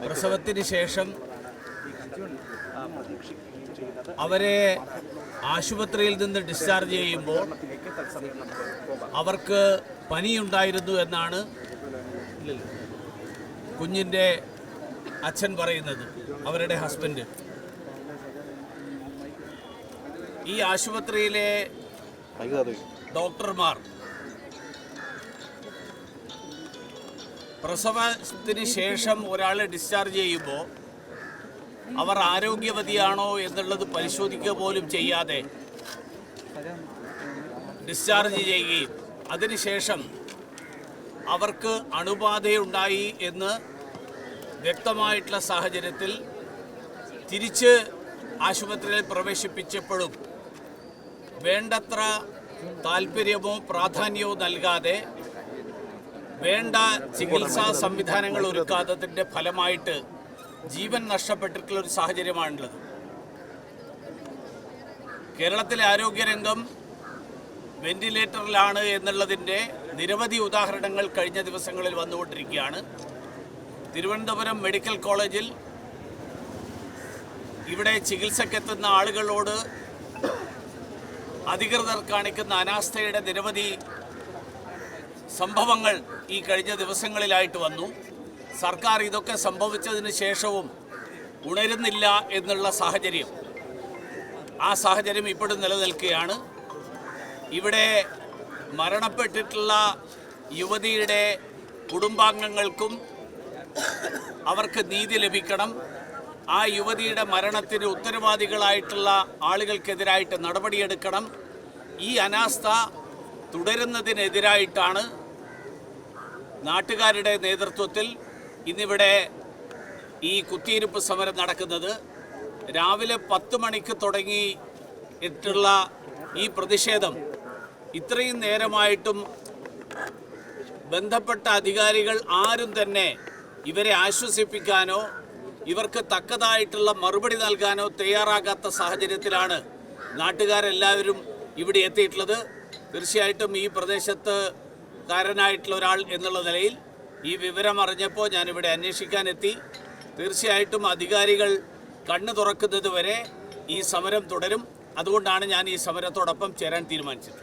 പ്രസവത്തിന് ശേഷം അവരെ ആശുപത്രിയിൽ നിന്ന് ഡിസ്ചാർജ് ചെയ്യുമ്പോൾ അവർക്ക് പനിയുണ്ടായിരുന്നു എന്നാണ് കുഞ്ഞിൻ്റെ അച്ഛൻ പറയുന്നത്, അവരുടെ ഹസ്ബൻഡ്. ഈ ആശുപത്രിയിലെ ഡോക്ടർമാർ പ്രസവത്തിന് ശേഷം ഒരാളെ ഡിസ്ചാർജ് ചെയ്യുമ്പോൾ അവർ ആരോഗ്യവതിയാണോ എന്നുള്ളത് പരിശോധിക്കുക പോലും ചെയ്യാതെ ഡിസ്ചാർജ് ചെയ്യുകയും അതിനുശേഷം അവർക്ക് അണുബാധയുണ്ടായി എന്ന് വ്യക്തമായിട്ടുള്ള സാഹചര്യത്തിൽ തിരിച്ച് ആശുപത്രിയിൽ പ്രവേശിപ്പിച്ചപ്പോഴും വേണ്ടത്ര താല്പര്യമോ പ്രാധാന്യമോ നൽകാതെ വേണ്ട ചികിത്സാ സംവിധാനങ്ങൾ ഒരുക്കാത്തതിൻ്റെ ഫലമായിട്ട് ജീവൻ നഷ്ടപ്പെട്ടിട്ടുള്ള ഒരു സാഹചര്യമാണുള്ളത്. കേരളത്തിലെ ആരോഗ്യരംഗം വെന്റിലേറ്ററിലാണ് എന്നുള്ളതിൻ്റെ നിരവധി ഉദാഹരണങ്ങൾ കഴിഞ്ഞ ദിവസങ്ങളിൽ വന്നുകൊണ്ടിരിക്കുകയാണ്. തിരുവനന്തപുരം മെഡിക്കൽ കോളേജിൽ ഇവിടെ ചികിത്സക്കെത്തുന്ന ആളുകളോട് അധികൃതർ കാണിക്കുന്ന അനാസ്ഥയുടെ നിരവധി സംഭവങ്ങൾ ഈ കഴിഞ്ഞ ദിവസങ്ങളിലായിട്ട് വന്നു. സർക്കാർ ഇതൊക്കെ സംഭവിച്ചതിന് ശേഷവും ഉണരുന്നില്ല എന്നുള്ള സാഹചര്യം, ആ സാഹചര്യം ഇപ്പോഴും നിലനിൽക്കുകയാണ്. ഇവിടെ മരണപ്പെട്ടിട്ടുള്ള യുവതിയുടെ കുടുംബാംഗങ്ങൾക്കും അവർക്ക് നീതി ലഭിക്കണം. ആ യുവതിയുടെ മരണത്തിന് ഉത്തരവാദികളായിട്ടുള്ള ആളുകൾക്കെതിരായിട്ട് നടപടിയെടുക്കണം. ഈ അനാസ്ഥ തുടരുന്നതിനെതിരായിട്ടാണ് നാട്ടുകാരുടെ നേതൃത്വത്തിൽ ഇന്നിവിടെ ഈ കുത്തിയിരിപ്പ് സമരം നടക്കുന്നത്. രാവിലെ 10 മണിക്ക് തുടങ്ങിയിട്ടുള്ള ഈ പ്രതിഷേധം ഇത്രയും നേരമായിട്ടും ബന്ധപ്പെട്ട അധികാരികൾ ആരും തന്നെ ഇവരെ ആശ്വസിപ്പിക്കാനോ ഇവർക്ക് തക്കതായിട്ടുള്ള മറുപടി നൽകാനോ തയ്യാറാകാത്ത സാഹചര്യത്തിലാണ് നാട്ടുകാരെല്ലാവരും ഇവിടെ എത്തിയിട്ടുള്ളത്. തീർച്ചയായിട്ടും ഈ പ്രദേശത്ത് കാരനായിട്ടുള്ള ഒരാൾ എന്നുള്ള നിലയിൽ ഈ വിവരം അറിഞ്ഞപ്പോൾ ഞാനിവിടെ അന്വേഷിക്കാനെത്തി. തീർച്ചയായിട്ടും അധികാരികൾ കണ്ണു തുറക്കുന്നത് വരെ ഈ സമരം തുടരും. അതുകൊണ്ടാണ് ഞാൻ ഈ സമരത്തോടൊപ്പം ചേരാൻ തീരുമാനിച്ചത്.